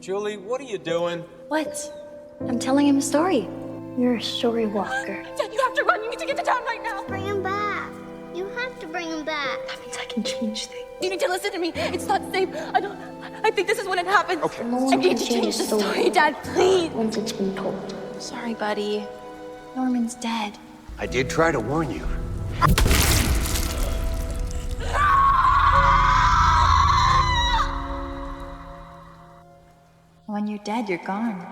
Julie, what are you doing? What? I'm telling him a story. You're a story walker. Dad, you have to run. You need to get to town right now. Bring him back. You have to bring him back. That means I can change things. You need to listen to me. It's not safe. I think this is when it happens. Okay. No I one need can to change the story story, Dad, please. once it's been told. Sorry, buddy. Norman's dead. I did try to warn you. When you're dead, you're gone.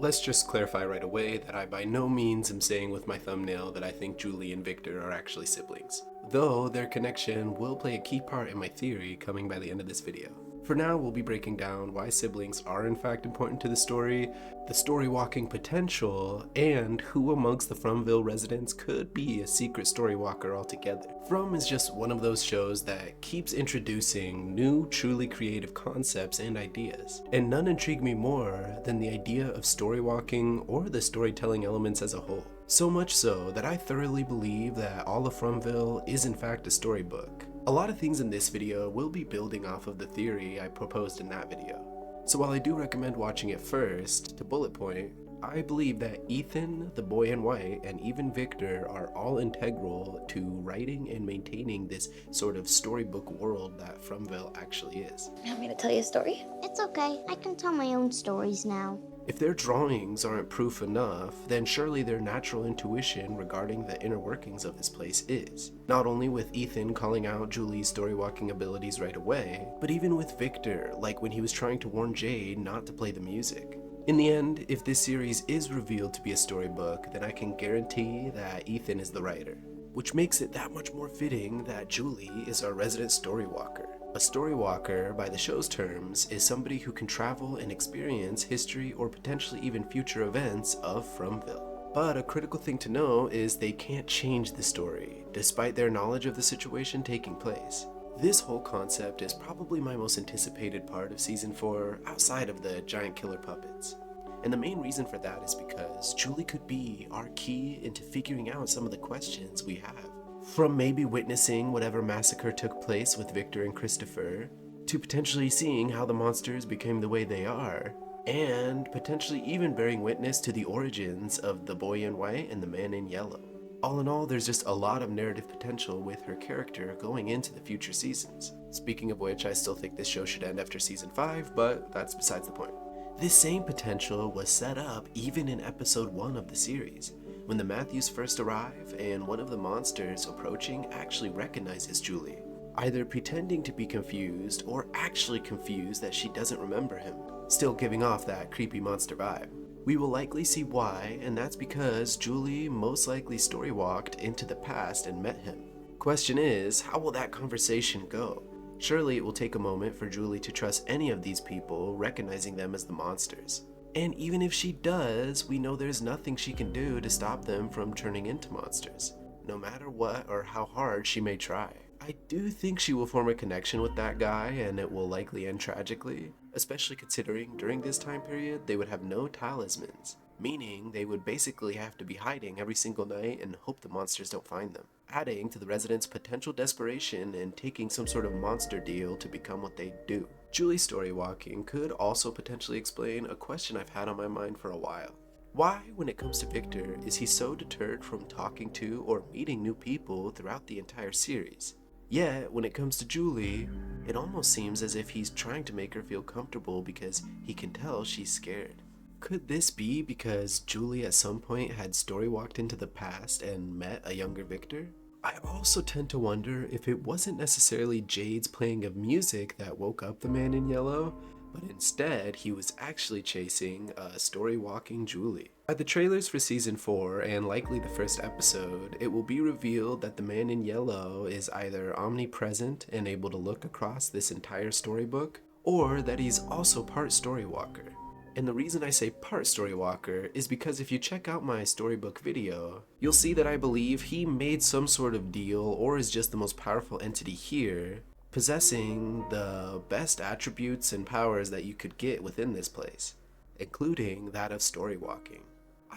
Let's just clarify right away that I by no means am saying with my thumbnail that I think Julie and Victor are actually siblings, though their connection will play a key part in my theory coming by the end of this video. For now, we'll be breaking down why siblings are in fact important to the story, the story walking potential, and who amongst the Fromville residents could be a secret story walker altogether. From is just one of those shows that keeps introducing new, truly creative concepts and ideas, and none intrigue me more than the idea of story walking or the storytelling elements as a whole. So much so that I thoroughly believe that all of Fromville is in fact a storybook. A lot of things in this video will be building off of the theory I proposed in that video. So while I do recommend watching it first, to bullet point, I believe that Ethan, the boy in white, and even Victor are all integral to writing and maintaining this sort of storybook world that Fromville actually is. You want me to tell you a story? It's okay. I can tell my own stories now. If their drawings aren't proof enough, then surely their natural intuition regarding the inner workings of this place is. Not only with Ethan calling out Julie's storywalking abilities right away, but even with Victor, like when he was trying to warn Jade not to play the music. In the end, if this series is revealed to be a storybook, then I can guarantee that Ethan is the writer, which makes it that much more fitting that Julie is our resident storywalker. A storywalker, by the show's terms, is somebody who can travel and experience history or potentially even future events of Fromville. But a critical thing to know is they can't change the story, despite their knowledge of the situation taking place. This whole concept is probably my most anticipated part of Season 4, outside of the giant killer puppets. And the main reason for that is because Julie could be our key into figuring out some of the questions we have. From maybe witnessing whatever massacre took place with Victor and Christopher, to potentially seeing how the monsters became the way they are, and potentially even bearing witness to the origins of the boy in white and the man in yellow. All in all, there's just a lot of narrative potential with her character going into the future seasons. Speaking of which, I still think this show should end after Season 5, but that's besides the point. This same potential was set up even in episode 1 of the series, when the Matthews first arrive and one of the monsters approaching actually recognizes Julie, either pretending to be confused or actually confused that she doesn't remember him, still giving off that creepy monster vibe. We will likely see why, and that's because Julie most likely storywalked into the past and met him. Question is, how will that conversation go? Surely it will take a moment for Julie to trust any of these people, recognizing them as the monsters. And even if she does, we know there's nothing she can do to stop them from turning into monsters, no matter what or how hard she may try. I do think she will form a connection with that guy, and it will likely end tragically, especially considering during this time period they would have no talismans, meaning they would basically have to be hiding every single night and hope the monsters don't find them, adding to the residents' potential desperation and taking some sort of monster deal to become what they do. Julie's storywalking could also potentially explain a question I've had on my mind for a while. Why, when it comes to Victor, is he so deterred from talking to or meeting new people throughout the entire series? Yet, when it comes to Julie, it almost seems as if he's trying to make her feel comfortable because he can tell she's scared. Could this be because Julie at some point had storywalked into the past and met a younger Victor? I also tend to wonder if it wasn't necessarily Jade's playing of music that woke up the man in yellow, but instead he was actually chasing a story-walking Julie. By the trailers for Season 4, and likely the first episode, it will be revealed that the man in yellow is either omnipresent and able to look across this entire storybook, or that he's also part storywalker. And the reason I say part storywalker is because if you check out my storybook video, you'll see that I believe he made some sort of deal or is just the most powerful entity here, possessing the best attributes and powers that you could get within this place, including that of storywalking.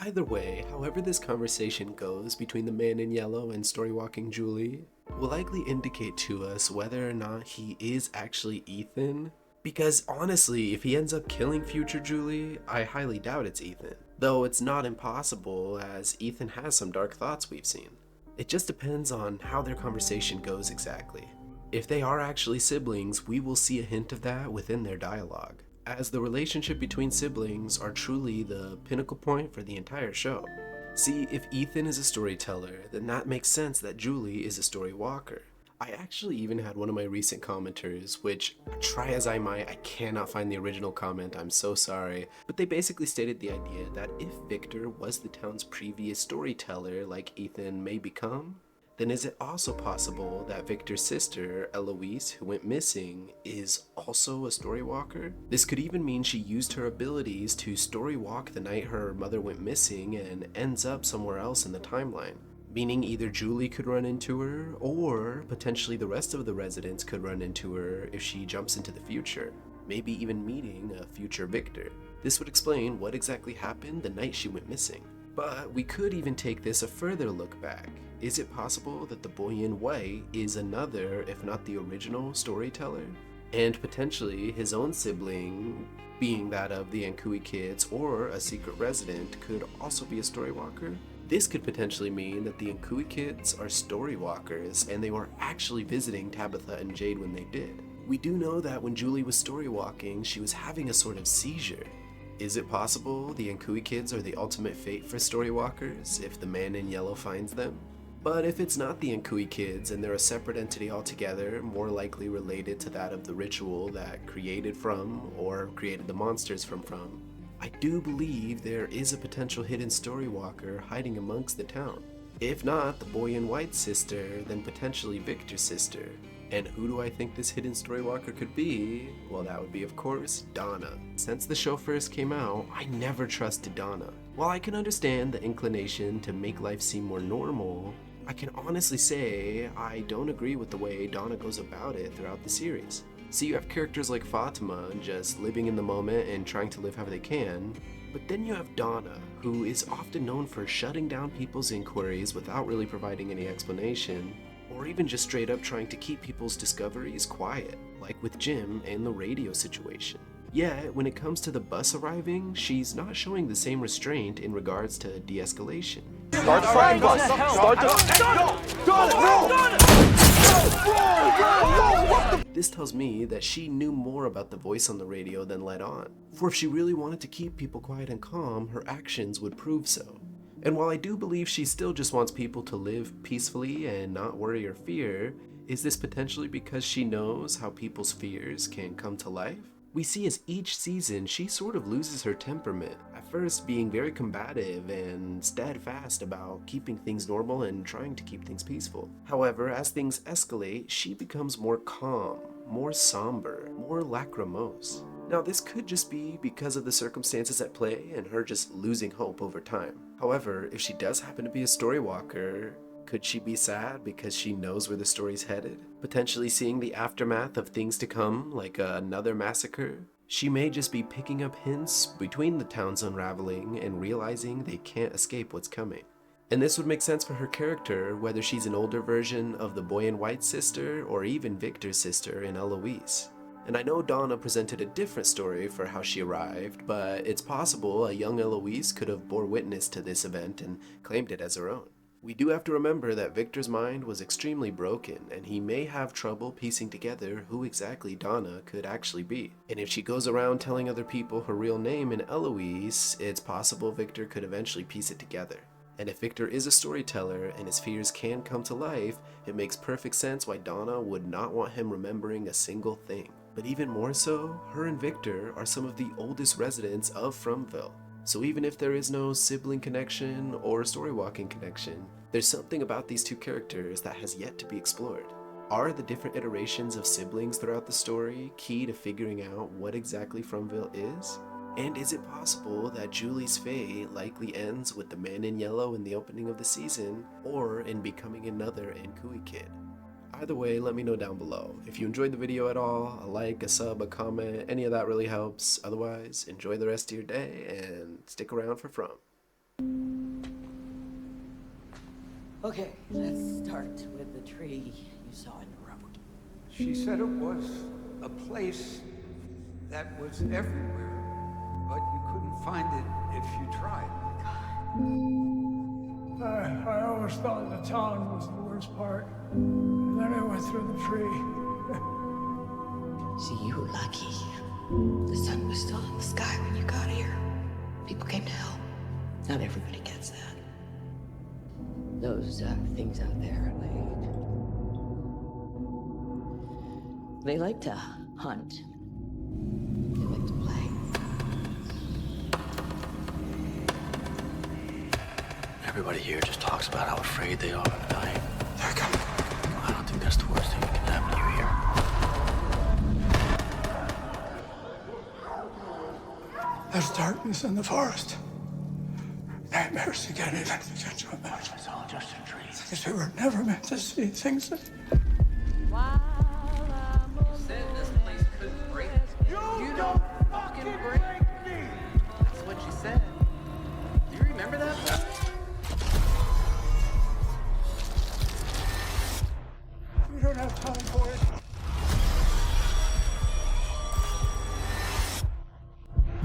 Either way, however this conversation goes between the man in yellow and storywalking Julie will likely indicate to us whether or not he is actually Ethan, Because honestly, if he ends up killing future Julie, I highly doubt it's Ethan. Though it's not impossible, as Ethan has some dark thoughts we've seen. It just depends on how their conversation goes exactly. If they are actually siblings, we will see a hint of that within their dialogue, as the relationship between siblings are truly the pinnacle point for the entire show. See, if Ethan is a storyteller, then that makes sense that Julie is a storywalker. I actually even had one of my recent commenters, which, try as I might, I cannot find the original comment, I'm so sorry, but they basically stated the idea that if Victor was the town's previous storyteller like Ethan may become, then is it also possible that Victor's sister, Eloise, who went missing, is also a storywalker? This could even mean she used her abilities to storywalk the night her mother went missing and ends up somewhere else in the timeline. Meaning either Julie could run into her, or potentially the rest of the residents could run into her if she jumps into the future, maybe even meeting a future Victor. This would explain what exactly happened the night she went missing. But we could even take this a further look back. Is it possible that the boy in white is another, if not the original, storyteller? And potentially his own sibling, being that of the Ankui kids or a secret resident, could also be a storywalker? This could potentially mean that the Ankui kids are storywalkers and they were actually visiting Tabitha and Jade when they did. We do know that when Julie was storywalking, she was having a sort of seizure. Is it possible the Ankui kids are the ultimate fate for storywalkers if the man in yellow finds them? But if it's not the Ankui kids and they're a separate entity altogether, more likely related to that of the ritual that created From or created the monsters from, I do believe there is a potential hidden storywalker hiding amongst the town. If not the boy in white's sister, then potentially Victor's sister. And who do I think this hidden storywalker could be? Well, that would be, of course, Donna. Since the show first came out, I never trusted Donna. While I can understand the inclination to make life seem more normal, I can honestly say I don't agree with the way Donna goes about it throughout the series. See, you have characters like Fatima just living in the moment and trying to live how they can, but then you have Donna, who is often known for shutting down people's inquiries without really providing any explanation, or even just straight up trying to keep people's discoveries quiet, like with Jim and the radio situation. Yet, when it comes to the bus arriving, she's not showing the same restraint in regards to de-escalation. Start the fucking bus! Start the... This tells me that she knew more about the voice on the radio than let on. For if she really wanted to keep people quiet and calm, her actions would prove so. And while I do believe she still just wants people to live peacefully and not worry or fear, is this potentially because she knows how people's fears can come to life? We see as each season she sort of loses her temperament, at first being very combative and steadfast about keeping things normal and trying to keep things peaceful. However, as things escalate, she becomes more calm, more somber, more lachrymose. Now, this could just be because of the circumstances at play and her just losing hope over time. However, if she does happen to be a storywalker, could she be sad because she knows where the story's headed? Potentially seeing the aftermath of things to come, like another massacre? She may just be picking up hints between the town's unraveling and realizing they can't escape what's coming. And this would make sense for her character, whether she's an older version of the boy in white's sister or even Victor's sister in Eloise. And I know Donna presented a different story for how she arrived, but it's possible a young Eloise could have bore witness to this event and claimed it as her own. We do have to remember that Victor's mind was extremely broken, and he may have trouble piecing together who exactly Donna could actually be. And if she goes around telling other people her real name in Eloise, it's possible Victor could eventually piece it together. And if Victor is a storyteller and his fears can come to life, it makes perfect sense why Donna would not want him remembering a single thing. But even more so, her and Victor are some of the oldest residents of Fromville. So even if there is no sibling connection or storywalking connection, there's something about these two characters that has yet to be explored. Are the different iterations of siblings throughout the story key to figuring out what exactly Fromville is? And is it possible that Julie's fate likely ends with the man in yellow in the opening of the season, or in becoming another Ankui kid? Either way, let me know down below. If you enjoyed the video at all, a like, a sub, a comment, any of that really helps. Otherwise, enjoy the rest of your day and stick around for From. Okay, let's start with the tree you saw in the road. She said it was a place that was everywhere, but you couldn't find it if you tried. I always thought the town was the worst part. And then I went through the tree. See, you were lucky. The sun was still in the sky when you got here. People came to help. Not everybody gets that. Those things out there, they like to hunt. They like to play. Everybody here just talks about how afraid they are of dying. They're coming. I don't think that's the worst thing that can happen to you here. There's darkness in the forest. Nightmares you can't even begin to imagine. It's all just a dream. Things we were never meant to see. Things that... Said this place couldn't break me. You don't fucking break me. That's what you said. Do you remember that? We don't have time for it.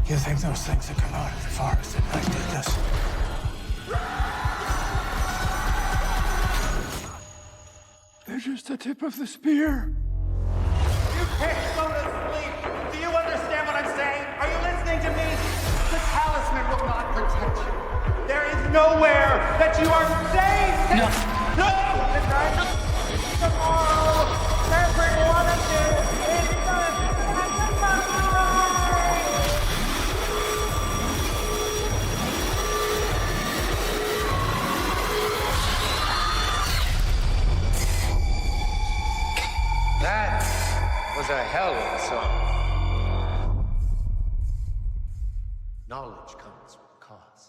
You think those things that come out of the forest at night did this? They're just the tip of the spear. You can't go to sleep. Do you understand what I'm saying? Are you listening to me? The talisman will not protect you. There is nowhere that you are safe. No. No. Tonight, tomorrow, every one of you is going to That was a hell of a song. Knowledge comes with cost.